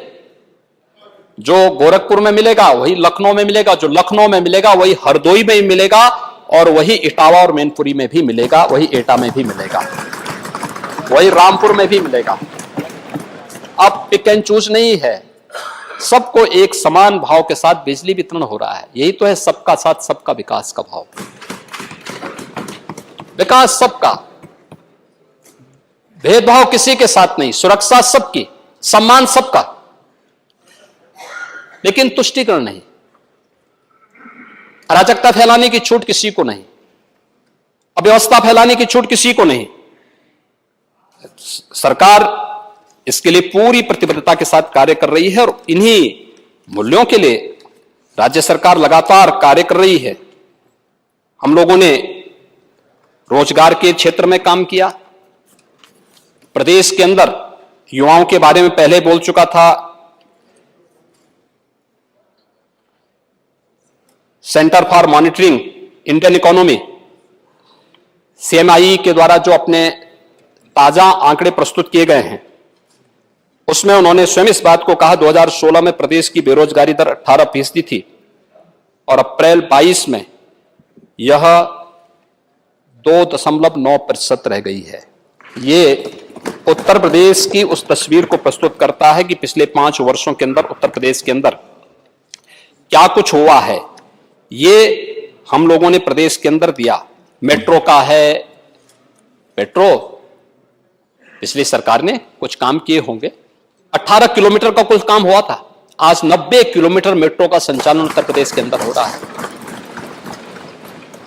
जो गोरखपुर में मिलेगा वही लखनऊ में मिलेगा, जो लखनऊ में मिलेगा वही हरदोई में ही मिलेगा, और वही इटावा और मैनपुरी में भी मिलेगा, वही एटा में भी मिलेगा, वही रामपुर में भी मिलेगा। अब पिक एंड चूज नहीं है, सबको एक समान भाव के साथ बिजली वितरण हो रहा है। यही तो है सबका साथ सबका विकास का भाव। विकास सबका, भेदभाव किसी के साथ नहीं, सुरक्षा सबकी, सम्मान सबका, लेकिन तुष्टीकरण नहीं, अराजकता फैलाने की छूट किसी को नहीं, अव्यवस्था फैलाने की छूट किसी को नहीं। सरकार इसके लिए पूरी प्रतिबद्धता के साथ कार्य कर रही है और इन्हीं मूल्यों के लिए राज्य सरकार लगातार कार्य कर रही है। हम लोगों ने रोजगार के क्षेत्र में काम किया। प्रदेश के अंदर युवाओं के बारे में पहले बोल चुका था। Centre for monitoring Indian economy, CMI के द्वारा जो अपने ताजा आंकड़े प्रस्तुत किए गए हैं, उसमें उन्होंने स्वयं इस बात को कहा 2016 में प्रदेश की बेरोजगारी दर 18% थी और अप्रैल 22 में यह 2.9% रह गई है। ये उत्तर प्रदेश की उस तस्वीर को प्रस्तुत करता है कि पिछले 5 वर्षों के अंदर उत्तर प्रदेश के अंदर क्या कुछ हुआ है। ये हम लोगों ने प्रदेश के अंदर दिया। मेट्रो का है, मेट्रो पिछली सरकार ने कुछ काम किए होंगे, 18 किलोमीटर का कुछ काम हुआ था, आज 90 किलोमीटर मेट्रो का संचालन उत्तर प्रदेश के अंदर हो रहा है।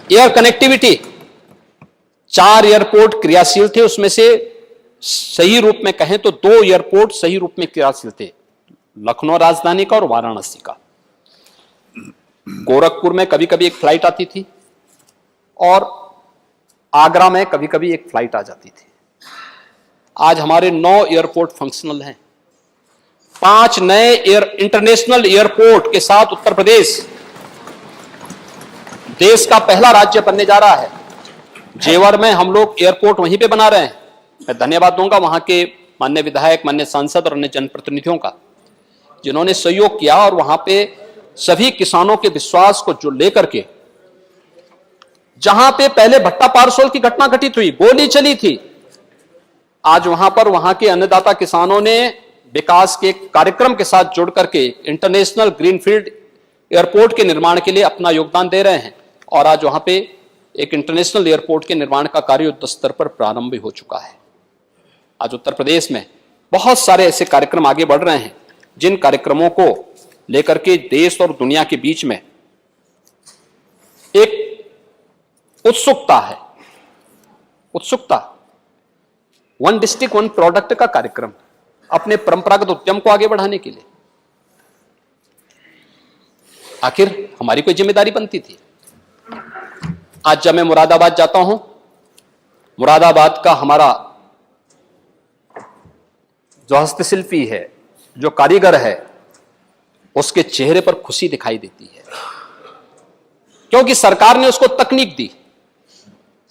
एयर कनेक्टिविटी, 4 एयरपोर्ट क्रियाशील थे, उसमें से सही रूप में कहें तो 2 एयरपोर्ट सही रूप में क्रियाशील थे, लखनऊ राजधानी का और वाराणसी का। गोरखपुर में कभी कभी एक फ्लाइट आती थी और आगरा में कभी कभी एक फ्लाइट आ जाती थी। आज हमारे 9 एयरपोर्ट फंक्शनल हैं। 5 नए इंटरनेशनल एयरपोर्ट के साथ उत्तर प्रदेश देश का पहला राज्य बनने जा रहा है। जेवर में हम लोग एयरपोर्ट वहीं पे बना रहे हैं। मैं धन्यवाद दूंगा वहां के माननीय विधायक, माननीय सांसद और अन्य जनप्रतिनिधियों का, जिन्होंने सहयोग किया और वहां पे सभी किसानों के विश्वास को जो लेकर के, जहां पे पहले भट्टा पारसोल की घटना घटित हुई, गोली चली थी, आज वहां पर वहां के अन्नदाता किसानों ने विकास के कार्यक्रम के साथ जुड़ करके इंटरनेशनल ग्रीनफील्ड एयरपोर्ट के निर्माण के लिए अपना योगदान दे रहे हैं और आज वहां पे एक इंटरनेशनल एयरपोर्ट के निर्माण का कार्य युद्ध स्तर पर प्रारंभ भी हो चुका है। आज उत्तर प्रदेश में बहुत सारे ऐसे कार्यक्रम आगे बढ़ रहे हैं जिन कार्यक्रमों को लेकर के देश और दुनिया के बीच में एक उत्सुकता है उत्सुकता, वन डिस्ट्रिक्ट वन प्रोडक्ट का कार्यक्रम अपने परंपरागत उद्यम को आगे बढ़ाने के लिए। आखिर हमारी कोई जिम्मेदारी बनती थी। आज जब मैं मुरादाबाद जाता हूं, मुरादाबाद का हमारा जो हस्तशिल्पी है, जो कारीगर है, उसके चेहरे पर खुशी दिखाई देती है, क्योंकि सरकार ने उसको तकनीक दी,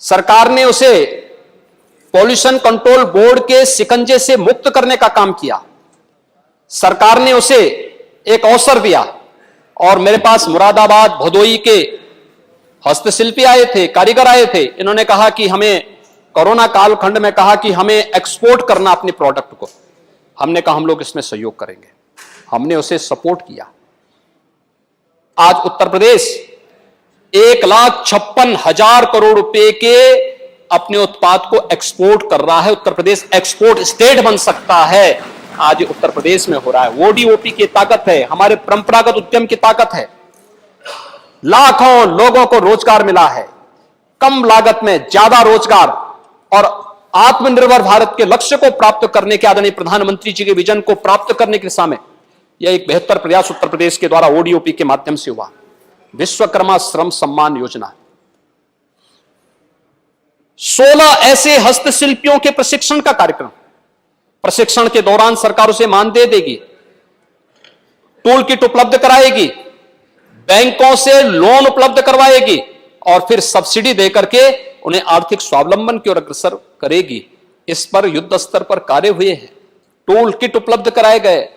सरकार ने उसे पॉल्यूशन कंट्रोल बोर्ड के शिकंजे से मुक्त करने का काम किया, सरकार ने उसे एक अवसर दिया। और मेरे पास मुरादाबाद भदोई के हस्तशिल्पी आए थे, कारीगर आए थे, इन्होंने कहा कि हमें कोरोना कालखंड में कहा कि हमें एक्सपोर्ट करना अपने प्रोडक्ट को। हमने कहा हम लोग इसमें सहयोग करेंगे, हमने उसे सपोर्ट किया। आज उत्तर प्रदेश 1,56,000 करोड़ रुपए के अपने उत्पाद को एक्सपोर्ट कर रहा है। उत्तर प्रदेश एक्सपोर्ट स्टेट बन सकता है। आज उत्तर प्रदेश में हो रहा है। ओडीओपी की ताकत है, हमारे परंपरागत उद्यम की ताकत है। लाखों लोगों को रोजगार मिला है, कम लागत में ज्यादा रोजगार, और आत्मनिर्भर भारत के लक्ष्य को प्राप्त करने के आदरणीय प्रधानमंत्री जी के विजन को प्राप्त करने की दिशा में यह एक बेहतर प्रयास उत्तर प्रदेश के द्वारा ओडीओपी के माध्यम से हुआ। विश्वकर्मा श्रम सम्मान योजना, 16 ऐसे हस्तशिल्पियों के प्रशिक्षण का कार्यक्रम। प्रशिक्षण के दौरान सरकार उसे मानदेय देगी, टूल किट उपलब्ध कराएगी, बैंकों से लोन उपलब्ध करवाएगी और फिर सब्सिडी देकर के उन्हें आर्थिक स्वावलंबन की ओर अग्रसर करेगी। इस पर युद्ध स्तर पर कार्य हुए हैं, टूल किट उपलब्ध कराए गए,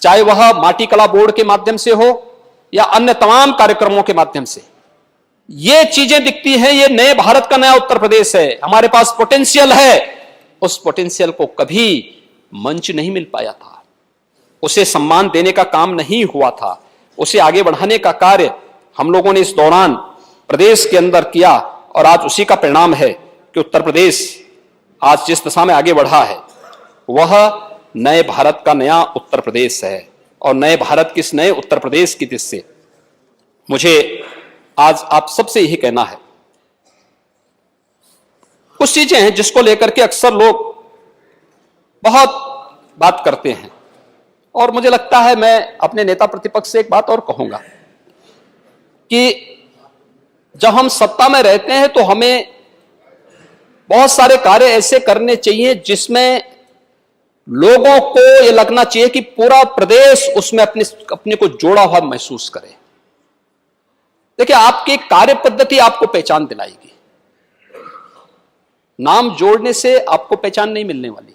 चाहे वह माटी कला बोर्ड के माध्यम से हो या अन्य तमाम कार्यक्रमों के माध्यम से। ये चीजें दिखती हैं, ये नए भारत का नया उत्तर प्रदेश है। हमारे पास पोटेंशियल है, उस पोटेंशियल को कभी मंच नहीं मिल पाया था, उसे सम्मान देने का काम नहीं हुआ था, उसे आगे बढ़ाने का कार्य हम लोगों ने इस दौरान प्रदेश के अंदर किया। और आज उसी का परिणाम है कि उत्तर प्रदेश आज जिस दिशा में आगे बढ़ा है वह नए भारत का नया उत्तर प्रदेश है। और नए भारत के इस नए उत्तर प्रदेश की दिशा से मुझे आज आप सबसे यही कहना है, कुछ चीजें हैं जिसको लेकर के अक्सर लोग बहुत बात करते हैं, और मुझे लगता है मैं अपने नेता प्रतिपक्ष से एक बात और कहूंगा कि जब हम सत्ता में रहते हैं तो हमें बहुत सारे कार्य ऐसे करने चाहिए जिसमें लोगों को यह लगना चाहिए कि पूरा प्रदेश उसमें अपने को जोड़ा हुआ महसूस करे। देखिए, आपकी कार्य पद्धति आपको पहचान दिलाएगी, नाम जोड़ने से आपको पहचान नहीं मिलने वाली।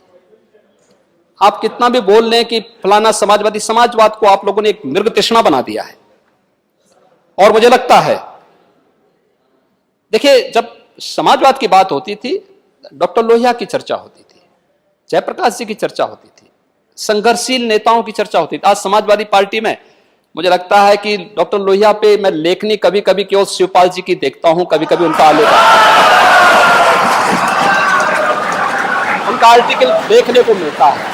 आप कितना भी बोल लें कि फलाना समाजवादी, समाजवाद को आप लोगों ने एक मृग तृष्णा बना दिया है। और मुझे लगता है, देखिए, जब समाजवाद की बात होती थी, डॉक्टर लोहिया की चर्चा होती थी, जयप्रकाश जी की चर्चा होती थी, संघर्षशील नेताओं की चर्चा होती थी। आज समाजवादी पार्टी में मुझे लगता है कि डॉक्टर लोहिया पे मैं लेखनी कभी कभी केवल शिवपाल जी की देखता हूं, कभी कभी उनका उनका आर्टिकल देखने को मिलता है।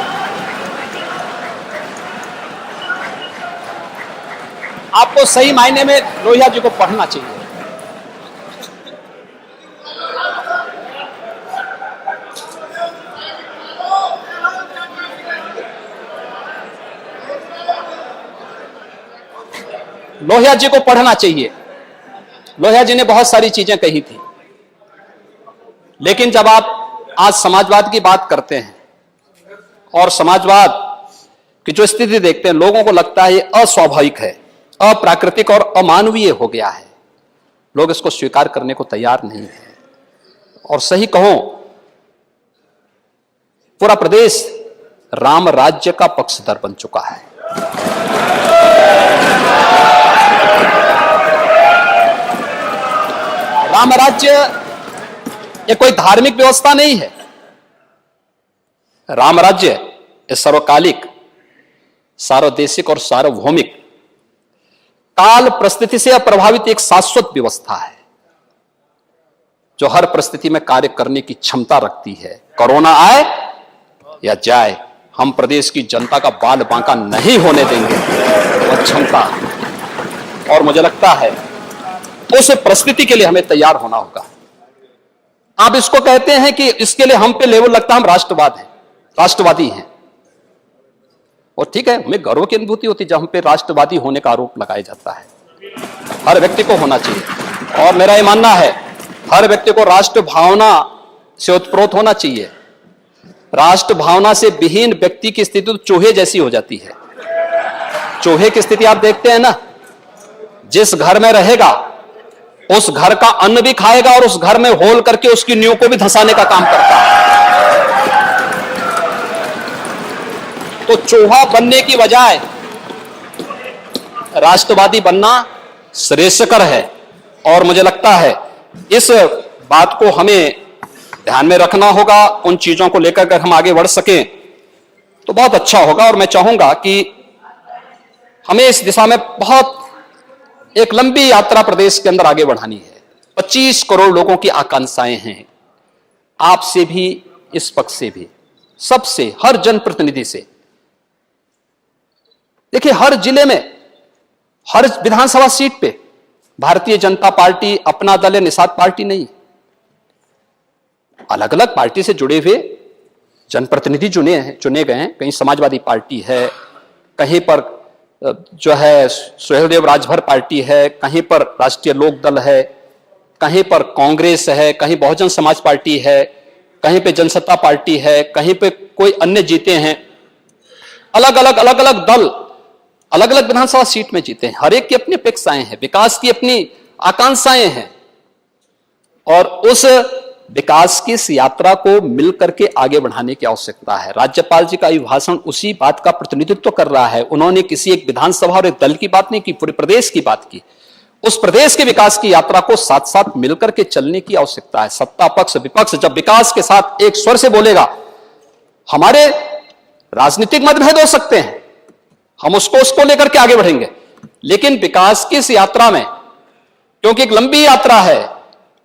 आपको सही मायने में लोहिया जी को पढ़ना चाहिए। लोहिया जी को पढ़ना चाहिए। लोहिया जी ने बहुत सारी चीजें कही थी, लेकिन जब आप आज समाजवाद की बात करते हैं और समाजवाद की जो स्थिति देखते हैं, लोगों को लगता है ये अस्वाभाविक है, अप्राकृतिक और अमानवीय हो गया है। लोग इसको स्वीकार करने को तैयार नहीं है। और सही कहूं, पूरा प्रदेश राम राज्य का पक्षधर बन चुका है। राम राज्य ये कोई धार्मिक व्यवस्था नहीं है। राम राज्य ये सर्वकालिक, सार्वदेशिक और सार्वभौमिक, काल परिस्थिति से अप्रभावित एक शाश्वत व्यवस्था है जो हर परिस्थिति में कार्य करने की क्षमता रखती है। कोरोना आए या जाए, हम प्रदेश की जनता का बाल बांका नहीं होने देंगे, वह क्षमता। और मुझे लगता है उस परिस्थिति के लिए हमें तैयार होना होगा। आप इसको कहते हैं कि इसके लिए हम पे लेवल लगता है, हम राष्ट्रवादी हैं। और ठीक है, हमें गर्व की अनुभूति होती है जब हम पे राष्ट्रवादी होने का आरोप लगाया जाता है। हर व्यक्ति को होना चाहिए, और मेरा यह मानना है हर व्यक्ति को राष्ट्र भावना से उत्प्रोत होना चाहिए। राष्ट्र भावना से विहीन व्यक्ति की स्थिति तो चूहे जैसी हो जाती है। चूहे की स्थिति आप देखते हैं ना, जिस घर में रहेगा उस घर का अन्न भी खाएगा और उस घर में होल करके उसकी नींव को भी धंसाने का काम करता है। तो चूहा बनने की बजाय राष्ट्रवादी बनना श्रेयस्कर है, और मुझे लगता है इस बात को हमें ध्यान में रखना होगा। उन चीजों को लेकर अगर हम आगे बढ़ सकें तो बहुत अच्छा होगा। और मैं चाहूंगा कि हमें इस दिशा में बहुत एक लंबी यात्रा प्रदेश के अंदर आगे बढ़ानी है। 25 करोड़ लोगों की आकांक्षाएं हैं, आपसे भी, इस पक्ष से भी, सबसे, हर जनप्रतिनिधि से। देखिए, हर जिले में, हर विधानसभा सीट पे भारतीय जनता पार्टी अपना दल है, निषाद पार्टी नहीं। अलग अलग पार्टी से जुड़े हुए जनप्रतिनिधि चुने गए हैं। कहीं समाजवादी पार्टी है, कहीं पर जो है सुहेलदेव राजभर पार्टी है, कहीं पर राष्ट्रीय लोक दल है, कहीं पर कांग्रेस है, कहीं बहुजन समाज पार्टी है, कहीं पे जनसत्ता पार्टी है, कहीं पे कोई अन्य जीते हैं। अलग अलग दल अलग अलग विधानसभा सीट में जीते हैं। हर एक की अपनी अपेक्षाएं हैं, विकास की अपनी आकांक्षाएं हैं, और उस विकास की इस यात्रा को मिलकर के आगे बढ़ाने की आवश्यकता है। राज्यपाल जी का अभिभाषण उसी बात का प्रतिनिधित्व कर रहा है। उन्होंने किसी एक विधानसभा और एक दल की बात नहीं की, पूरे प्रदेश की बात की। उस प्रदेश के विकास की यात्रा को साथ साथ मिलकर के चलने की आवश्यकता है। सत्ता पक्ष विपक्ष जब विकास के साथ एक स्वर से बोलेगा, हमारे राजनीतिक मतभेद हो सकते हैं, हम उसको लेकर के आगे बढ़ेंगे, लेकिन विकास की इस यात्रा में, क्योंकि एक लंबी यात्रा है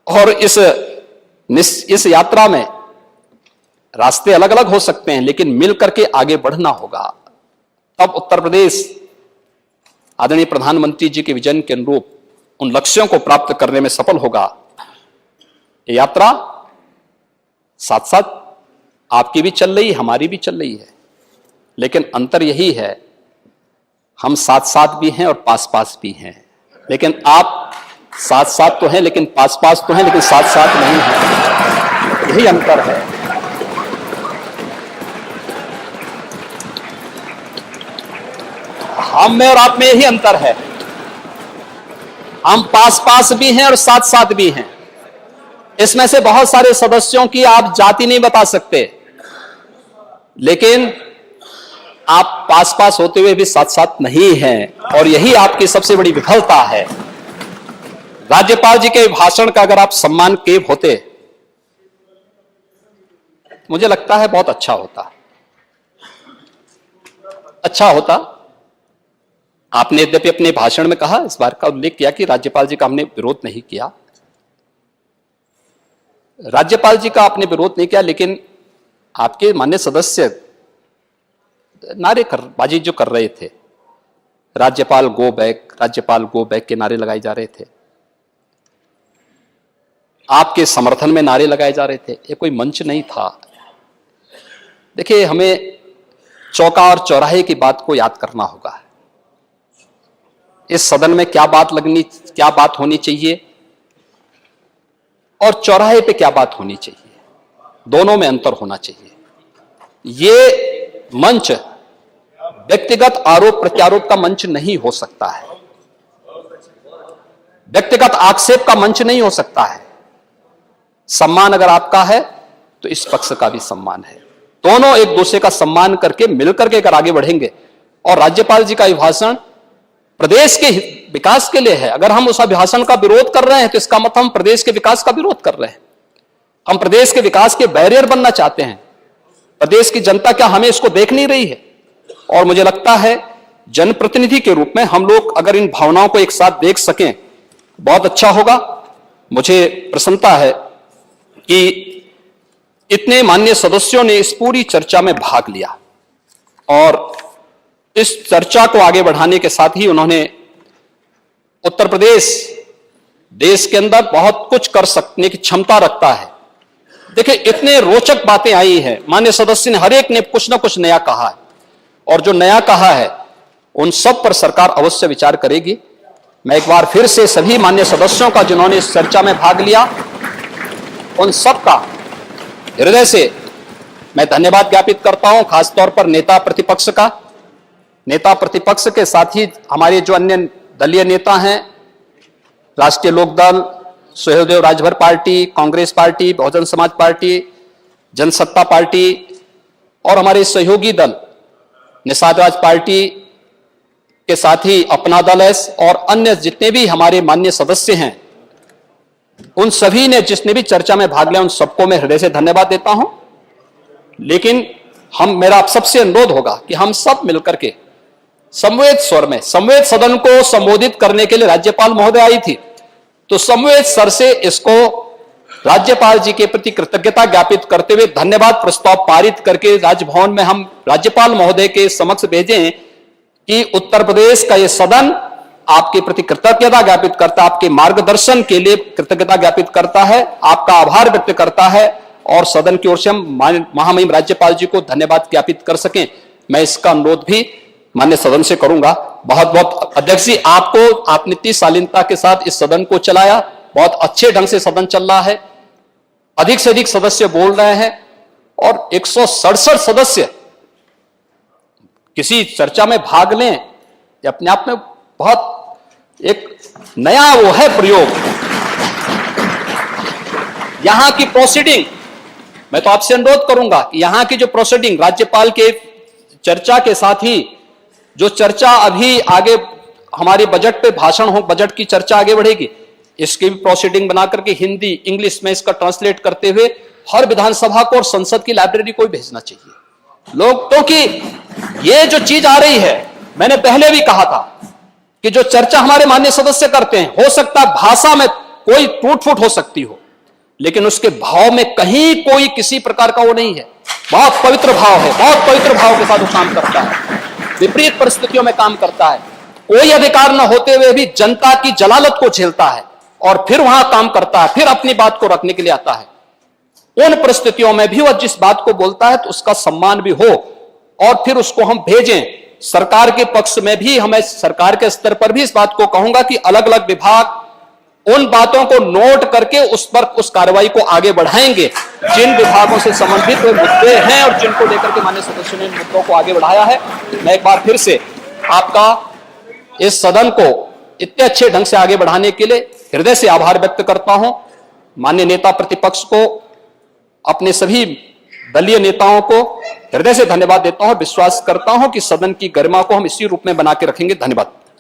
और इस यात्रा में रास्ते अलग अलग हो सकते हैं, लेकिन मिलकर के आगे बढ़ना होगा। तब उत्तर प्रदेश आदरणीय प्रधानमंत्री जी के विजन के अनुरूप उन लक्ष्यों को प्राप्त करने में सफल होगा। ये यात्रा साथ साथ आपकी भी चल रही, हमारी भी चल रही है, लेकिन अंतर यही है, हम साथ साथ भी हैं और पास पास भी हैं। लेकिन आप साथ साथ तो हैं, लेकिन पास पास तो हैं, लेकिन साथ साथ नहीं हैं। यही अंतर है। हम में और आप में यही अंतर है। हम पास पास भी हैं और साथ साथ भी हैं। इसमें से बहुत सारे सदस्यों की आप जाति नहीं बता सकते, लेकिन आप पास पास होते हुए भी साथ साथ नहीं हैं, और यही आपकी सबसे बड़ी विफलता है। राज्यपाल जी के भाषण का अगर आप सम्मान किए होते, मुझे लगता है बहुत अच्छा होता। आपने यद्यपि अपने भाषण में कहा, इस बार का उल्लेख किया कि राज्यपाल जी का हमने विरोध नहीं किया। राज्यपाल जी का आपने विरोध नहीं किया, लेकिन आपके माननीय सदस्य नारेबाजी जो कर रहे थे, राज्यपाल गो बैक के नारे लगाए जा रहे थे, आपके समर्थन में नारे लगाए जा रहे थे। ये कोई मंच नहीं था। देखिए, हमें चौका और चौराहे की बात को याद करना होगा। इस सदन में क्या बात होनी चाहिए और चौराहे पे क्या बात होनी चाहिए, दोनों में अंतर होना चाहिए। ये मंच व्यक्तिगत आरोप प्रत्यारोप का मंच नहीं हो सकता है, व्यक्तिगत आक्षेप का मंच नहीं हो सकता है। सम्मान अगर आपका है तो इस पक्ष का भी सम्मान है। दोनों एक दूसरे का सम्मान करके मिलकर के अगर आगे बढ़ेंगे, और राज्यपाल जी का अभिभाषण प्रदेश के विकास के लिए है। अगर हम उस अभिभाषण का विरोध कर रहे हैं तो इसका मतलब हम प्रदेश के विकास का विरोध कर रहे हैं। हम प्रदेश के विकास के बैरियर बनना चाहते हैं। प्रदेश की जनता क्या हमें इसको देख नहीं रही है? और मुझे लगता है जनप्रतिनिधि के रूप में हम लोग अगर इन भावनाओं को एक साथ देख सकें, बहुत अच्छा होगा। मुझे प्रसन्नता है कि इतने माननीय सदस्यों ने इस पूरी चर्चा में भाग लिया, और इस चर्चा को आगे बढ़ाने के साथ ही उन्होंने उत्तर प्रदेश देश के अंदर बहुत कुछ कर सकने की क्षमता रखता है। देखिए, इतने रोचक बातें आई हैं, मान्य सदस्य ने हर एक ने कुछ ना कुछ नया कहा है, और जो नया कहा है उन सब पर सरकार अवश्य विचार करेगी। मैं एक बार फिर से सभी मान्य सदस्यों का जिन्होंने इस चर्चा में भाग लिया, उन सब का हृदय से मैं धन्यवाद ज्ञापित करता हूं, खासतौर पर नेता प्रतिपक्ष का। नेता प्रतिपक्ष के साथ ही हमारे जो अन्य दलीय नेता हैं, राष्ट्रीय Lokdal, Sahdev Rajbhar party, Congress party, Bahujan Samaj party, Jansatta party और हमारे सहयोगी दल निषाद राज पार्टी के साथ ही अपना दल एस और अन्य जितने भी हमारे माननीय सदस्य हैं, उन सभी ने जिसने भी चर्चा में भाग लिया, उन सबको मैं हृदय से धन्यवाद देता हूं। लेकिन मेरा आप सबसे अनुरोध होगा कि हम सब मिलकर के समवेत स्वर में, समवेत सदन को संबोधित करने के लिए राज्यपाल महोदय आई थी, तो समवेत स्वर से इसको राज्यपाल जी के प्रति कृतज्ञता ज्ञापित करते हुए धन्यवाद प्रस्ताव पारित करके राजभवन में हम राज्यपाल महोदय के समक्ष भेजें कि उत्तर प्रदेश का यह सदन आपके प्रति कृतज्ञता ज्ञापित करता है, आपके मार्गदर्शन के लिए कृतज्ञता ज्ञापित करता है, आपका आभार व्यक्त करता है, और सदन की ओर से हम महामहिम राज्यपाल जी को धन्यवाद ज्ञापित कर सकें। मैं इसका अनुरोध भी माननीय सदन से करूंगा। बहुत बहुत अध्यक्ष जी, आपने इतनी शालीनता के साथ इस सदन को चलाया, बहुत अच्छे ढंग से सदन चल रहा है, अधिक से अधिक सदस्य बोल रहे हैं, और 167 सदस्य किसी चर्चा में भाग लें, ये अपने आप में बहुत एक नया वो है प्रयोग। यहां की प्रोसीडिंग, मैं तो आपसे अनुरोध करूंगा कि यहां की जो प्रोसीडिंग राज्यपाल के चर्चा के साथ ही जो चर्चा अभी आगे हमारी बजट पे भाषण हो, बजट की चर्चा आगे बढ़ेगी, इसकी भी प्रोसीडिंग बना करके हिंदी इंग्लिश में इसका ट्रांसलेट करते हुए हर विधानसभा को और संसद की लाइब्रेरी को भी भेजना चाहिए लोग, क्योंकि ये जो चीज आ रही है, मैंने पहले भी कहा था कि जो चर्चा हमारे माननीय सदस्य करते हैं, हो सकता है भाषा में कोई टूट फूट हो सकती हो, लेकिन उसके भाव में कहीं कोई किसी प्रकार का वो नहीं है, बहुत पवित्र भाव है, बहुत पवित्र भाव के साथ वो काम करता है, विपरीत परिस्थितियों में काम करता है, कोई अधिकार न होते हुए भी जनता की जलालत को झेलता है और फिर वहां काम करता है, फिर अपनी बात को रखने के लिए आता है। उन परिस्थितियों में भी वह जिस बात को बोलता है तो उसका सम्मान भी हो, और फिर उसको हम भेजें। सरकार के पक्ष में भी हमें, सरकार के स्तर पर भी इस बात को कहूंगा कि अलग अलग विभाग उन बातों को नोट करके उस पर उस कार्रवाई को आगे बढ़ाएंगे जिन विभागों से संबंधित मुद्दे हैं और जिनको लेकर के माननीय सदस्यों ने मुद्दों को आगे बढ़ाया है। मैं एक बार फिर से आपका इस सदन को इतने अच्छे ढंग से आगे बढ़ाने के लिए हृदय से आभार व्यक्त करता हूं। माननीय नेता प्रतिपक्ष को, अपने सभी दलीय नेताओं को हृदय से धन्यवाद देता हूं। विश्वास करता हूं कि सदन की गरिमा को हम इसी रूप में बना के रखेंगे। धन्यवाद।